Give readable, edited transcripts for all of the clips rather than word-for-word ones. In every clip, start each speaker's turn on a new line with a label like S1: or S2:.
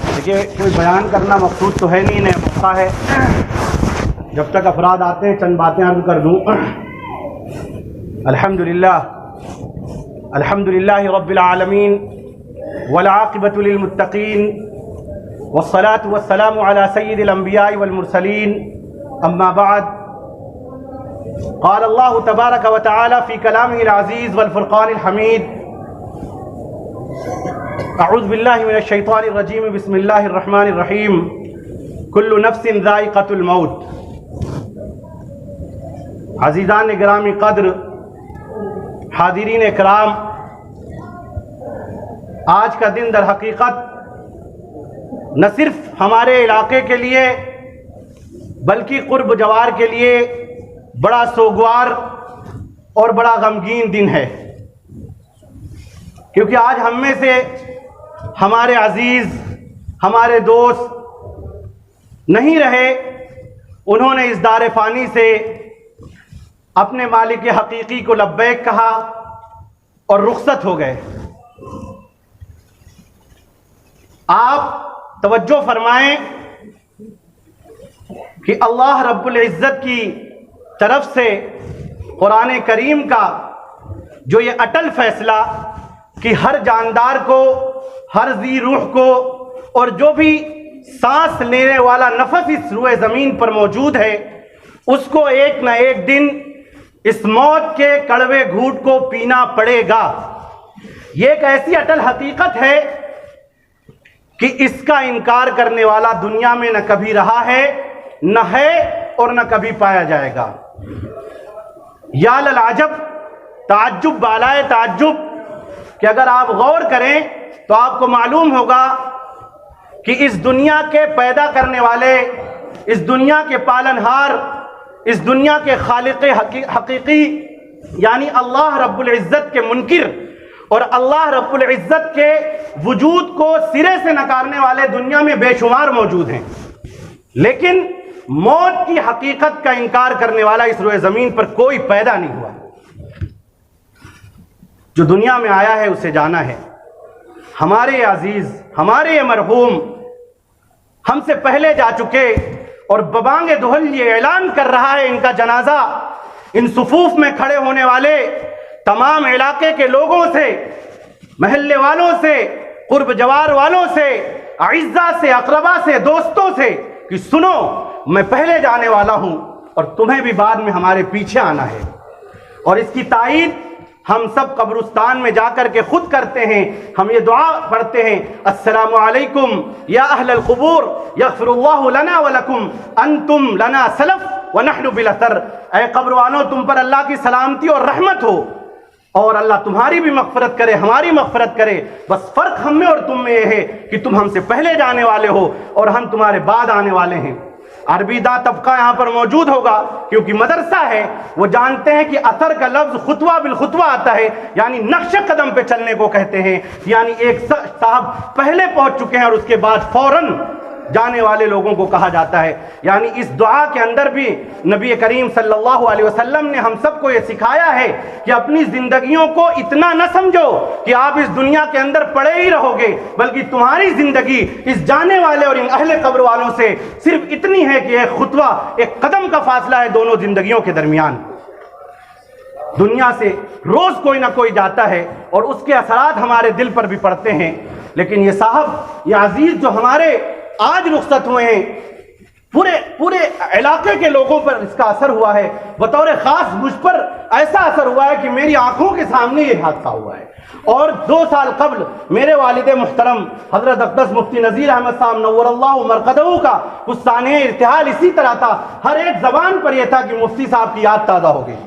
S1: دیکھیے کوئی بیان کرنا مقصود تو ہے نہیں، نیا موقع ہے، جب تک افراد آتے ہیں چند باتیں عرض کر دوں۔ الحمدللہ رب العالمین والعاقبۃ للمتقین والصلاة والسلام علی سید الانبیاء والمرسلین، اما بعد، قال اللہ تبارک و تعالی فی کلامہ العزیز والفرقان الحمید، اعوذ باللہ من الشیطان الرجیم، بسم اللہ الرحمن الرحیم، کل نفس ذائقۃ الموت۔ عزیزان گرامی قدر، حاضرین اکرام، آج کا دن در حقیقت نہ صرف ہمارے علاقے کے لیے بلکہ قرب جوار کے لیے بڑا سوگوار اور بڑا غمگین دن ہے، کیونکہ آج ہم میں سے ہمارے عزیز، ہمارے دوست نہیں رہے، انہوں نے اس دار فانی سے اپنے مالک حقیقی کو لبیک کہا اور رخصت ہو گئے۔ آپ توجہ فرمائیں کہ اللہ رب العزت کی طرف سے قرآن کریم کا جو یہ اٹل فیصلہ کہ ہر جاندار کو، ہر ذی روح کو، اور جو بھی سانس لینے والا نفس اس روئے زمین پر موجود ہے، اس کو ایک نہ ایک دن اس موت کے کڑوے گھونٹ کو پینا پڑے گا۔ یہ ایک ایسی اٹل حقیقت ہے کہ اس کا انکار کرنے والا دنیا میں نہ کبھی رہا ہے، نہ ہے، اور نہ کبھی پایا جائے گا۔ یا للعجب، تعجب بالائے تعجب، کہ اگر آپ غور کریں تو آپ کو معلوم ہوگا کہ اس دنیا کے پیدا کرنے والے، اس دنیا کے پالنہار، اس دنیا کے خالق حقیقی یعنی اللہ رب العزت کے منکر اور اللہ رب العزت کے وجود کو سرے سے نکارنے والے دنیا میں بے شمار موجود ہیں، لیکن موت کی حقیقت کا انکار کرنے والا اس روئے زمین پر کوئی پیدا نہیں ہوا۔ جو دنیا میں آیا ہے اسے جانا ہے۔ ہمارے عزیز، ہمارے مرحوم ہم سے پہلے جا چکے، اور ببانگ دہل یہ اعلان کر رہا ہے ان کا جنازہ ان صفوف میں کھڑے ہونے والے تمام علاقے کے لوگوں سے، محلے والوں سے، قرب جوار والوں سے، اعزاء سے، اقربا سے، دوستوں سے، کہ سنو، میں پہلے جانے والا ہوں اور تمہیں بھی بعد میں ہمارے پیچھے آنا ہے۔ اور اس کی تائید ہم سب قبرستان میں جا کر کے خود کرتے ہیں۔ ہم یہ دعا پڑھتے ہیں، السلام علیکم یا اہل القبور یغفر اللہ لنا ولکم انتم لنا سلف ونحن بالاثر۔ اے قبر والوں، تم پر اللہ کی سلامتی اور رحمت ہو، اور اللہ تمہاری بھی مغفرت کرے، ہماری مغفرت کرے۔ بس فرق ہم میں اور تم میں یہ ہے کہ تم ہم سے پہلے جانے والے ہو اور ہم تمہارے بعد آنے والے ہیں۔ عربی دا طبقہ یہاا پر موجود ہوگا، کیونکہ مدرسہ ہے، وہ جانتے ہیں کہ اثر کا لفظ خطوہ بالخطوہ آتا ہے، یعنی نقش قدم پہ چلنے کو کہتے ہیں، یعنی ایک صاحب پہلے پہنچ چکے ہیں اور اس کے بعد فوراً جانے والے لوگوں کو کہا جاتا ہے۔ یعنی اس دعا کے اندر بھی نبی کریم صلی اللہ علیہ وسلم نے ہم سب کو یہ سکھایا ہے کہ اپنی زندگیوں کو اتنا نہ سمجھو کہ آپ اس دنیا کے اندر پڑے ہی رہو گے، بلکہ تمہاری زندگی اس جانے والے اور ان اہل قبر والوں سے صرف اتنی ہے کہ ایک خطوہ، ایک قدم کا فاصلہ ہے دونوں زندگیوں کے درمیان۔ دنیا سے روز کوئی نہ کوئی جاتا ہے اور اس کے اثرات ہمارے دل پر بھی پڑتے ہیں، لیکن یہ صاحب، یہ عزیز جو ہمارے آج رخصت ہوئے ہیں، پورے علاقے کے لوگوں پر اس کا اثر ہوا ہے۔ بطور خاص مجھ پر ایسا اثر ہوا ہے کہ میری آنکھوں کے سامنے یہ حادثہ ہوا ہے۔ اور 2 سال قبل میرے والد محترم حضرت اقدس مفتی نذیر احمد صاحب نور اللہ مرقدہ کا کچھ سانحہ ارتحال اسی طرح تھا، ہر ایک زبان پر یہ تھا کہ مفتی صاحب کی یاد تازہ ہو گئی۔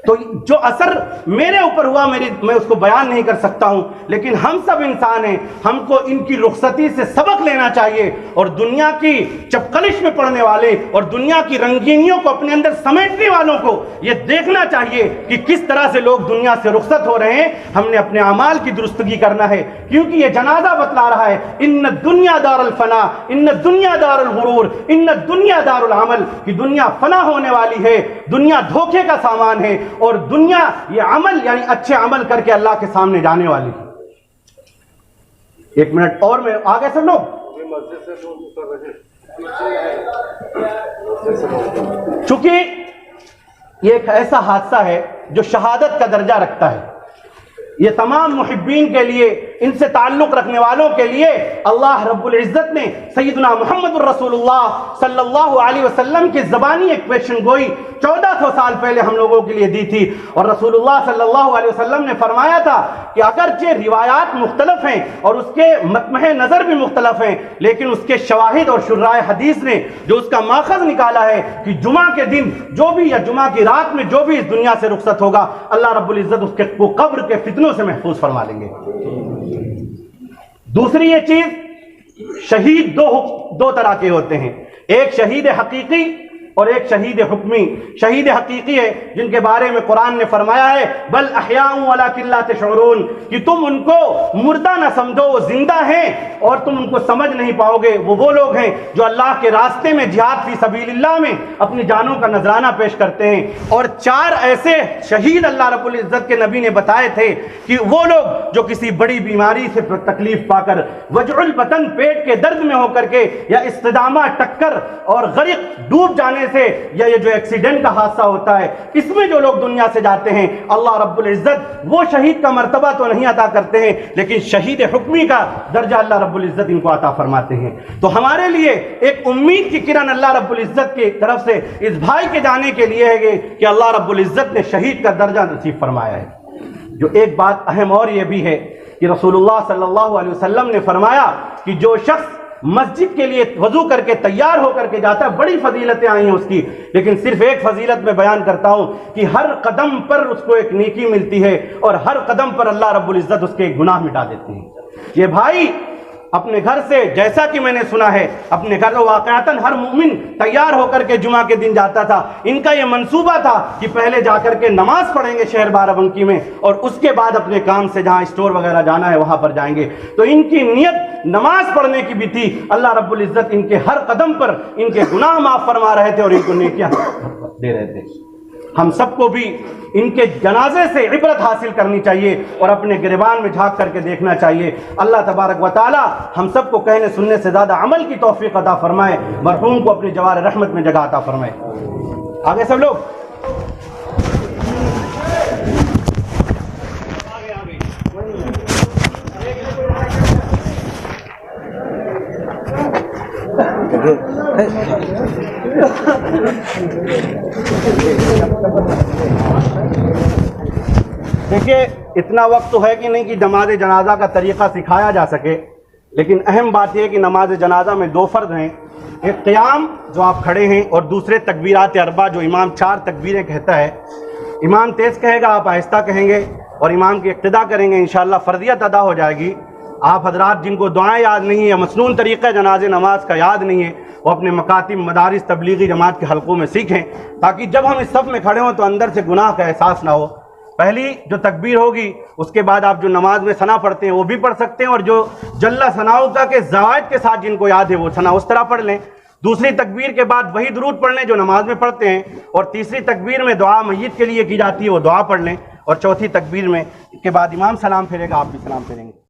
S1: تو جو اثر میرے اوپر ہوا میں اس کو بیان نہیں کر سکتا ہوں، لیکن ہم سب انسان ہیں، ہم کو ان کی رخصتی سے سبق لینا چاہیے، اور دنیا کی چپقلش میں پڑنے والے اور دنیا کی رنگینیوں کو اپنے اندر سمیٹنے والوں کو یہ دیکھنا چاہیے کہ کس طرح سے لوگ دنیا سے رخصت ہو رہے ہیں۔ ہم نے اپنے اعمال کی درستگی کرنا ہے، کیونکہ یہ جنازہ بتلا رہا ہے ان الدنیا دار الفنا، ان الدنیا دار الغرور، ان الدنیا دار العمل، کہ دنیا فنا ہونے والی ہے، دنیا دھوکے کا سامان ہے، اور دنیا یہ عمل یعنی اچھے عمل کر کے اللہ کے سامنے جانے والی ہے۔ ایک منٹ اور میں آگے سب لوگ چونکہ یہ ایک ایسا حادثہ ہے جو شہادت کا درجہ رکھتا ہے، یہ تمام محبین کے لیے، ان سے تعلق رکھنے والوں کے لیے اللہ رب العزت نے سیدنا محمد الرسول اللہ صلی اللہ علیہ وسلم کی زبانی ایک پیشن گوئی 1400 سال پہلے ہم لوگوں کے لیے دی تھی، اور رسول اللہ صلی اللہ علیہ وسلم نے فرمایا تھا کہ اگرچہ روایات مختلف ہیں اور اس کے مطمح نظر بھی مختلف ہیں، لیکن اس کے شواہد اور شرائع حدیث نے جو اس کا ماخذ نکالا ہے کہ جمعہ کے دن جو بھی یا جمعہ کی رات میں جو بھی اس دنیا سے رخصت ہوگا، اللہ رب العزت اس کے قبر کے فتنوں سے محفوظ فرما لیں گے۔ دوسری یہ چیز، شہید دو طرح کے ہوتے ہیں، ایک شہید حقیقی اور ایک شہید حکمی۔ شہید حقیقی ہے جن کے بارے میں قرآن نے فرمایا ہے بل احیاء ولکن لا تشعرون، کہ تم ان کو مردہ نہ سمجھو، وہ زندہ ہیں اور تم ان کو سمجھ نہیں پاؤ گے۔ وہ لوگ ہیں جو اللہ کے راستے میں جہاد فی سبیل اللہ میں اپنی جانوں کا نذرانہ پیش کرتے ہیں۔ اور 4 ایسے شہید اللہ رب العزت کے نبی نے بتائے تھے کہ وہ لوگ جو کسی بڑی بیماری سے تکلیف پا کر، وجع البطن پیٹ کے درد میں ہو کر کے، یا استدامہ ٹکر اور غرق ڈوب جانے سے، یا یہ جو ایکسیڈنٹ کا حادثہ ہوتا ہے اس میں جو لوگ دنیا سے جاتے ہیں، اللہ رب العزت وہ شہید کا مرتبہ تو نہیں عطا کرتے ہیں، لیکن شہید حکمی کا درجہ اللہ رب العزت ان کو عطا فرماتے ہیں۔ تو ہمارے لیے ایک امید کی کرن اللہ رب العزت کی طرف سے اس بھائی کے جانے کے لیے ہے کہ اللہ رب العزت نے شہید کا درجہ نصیب فرمایا ہے۔ جو ایک بات اہم اور یہ بھی ہے کہ رسول اللہ صلی اللہ علیہ وسلم نے فرمایا کہ جو شخص مسجد کے لیے وضو کر کے تیار ہو کر کے جاتا ہے، بڑی فضیلتیں آئی ہیں اس کی، لیکن صرف ایک فضیلت میں بیان کرتا ہوں کہ ہر قدم پر اس کو ایک نیکی ملتی ہے، اور ہر قدم پر اللہ رب العزت اس کے ایک گناہ مٹا دیتے ہیں۔ یہ بھائی اپنے گھر سے، جیسا کہ میں نے سنا ہے، اپنے گھر واقعتاً ہر مومن تیار ہو کر کے جمعہ کے دن جاتا تھا۔ ان کا یہ منصوبہ تھا کہ پہلے جا کر کے نماز پڑھیں گے شہر بارہ بنکی میں، اور اس کے بعد اپنے کام سے جہاں اسٹور وغیرہ جانا ہے وہاں پر جائیں گے۔ تو ان کی نیت نماز پڑھنے کی بھی تھی۔ اللہ رب العزت ان کے ہر قدم پر ان کے گناہ معاف فرما رہے تھے اور ان کو نیکیاں دے رہے تھے۔ ہم سب کو بھی ان کے جنازے سے عبرت حاصل کرنی چاہیے اور اپنے گریبان میں جھانک کر کے دیکھنا چاہیے۔ اللہ تبارک و تعالی ہم سب کو کہنے سننے سے زیادہ عمل کی توفیق عطا فرمائے، مرحوم کو اپنی جوار رحمت میں جگہ عطا فرمائے۔ آگے سب لوگ دیکھیے، اتنا وقت تو ہے کہ نہیں کہ نماز جنازہ کا طریقہ سکھایا جا سکے، لیکن اہم بات یہ ہے کہ نماز جنازہ میں 2 فرض ہیں، ایک قیام جو آپ کھڑے ہیں، اور دوسرے تکبیرات اربع جو امام 4 تکبیریں کہتا ہے۔ امام تیز کہے گا، آپ آہستہ کہیں گے اور امام کی اقتداء کریں گے، انشاءاللہ فرضیت ادا ہو جائے گی۔ آپ حضرات جن کو دعائیں یاد نہیں ہیں یا مسنون طریقہ جنازہ نماز کا یاد نہیں ہے، وہ اپنے مکاتب، مدارس، تبلیغی جماعت کے حلقوں میں سیکھیں، تاکہ جب ہم اس صف میں کھڑے ہوں تو اندر سے گناہ کا احساس نہ ہو۔ پہلی جو تکبیر ہوگی، اس کے بعد آپ جو نماز میں ثنا پڑھتے ہیں وہ بھی پڑھ سکتے ہیں، اور جو جل ثناؤ کا کے زوائد کے ساتھ جن کو یاد ہے وہ ثنا اس طرح پڑھ لیں۔ دوسری تکبیر کے بعد وہی درود پڑھ لیں جو نماز میں پڑھتے ہیں، اور تیسری تکبیر میں دعا میت کے لیے کی جاتی ہے وہ دعا پڑھ لیں، اور چوتھی تکبیر میں کے بعد امام سلام پھیرے گا، آپ بھی سلام پھیریں گے۔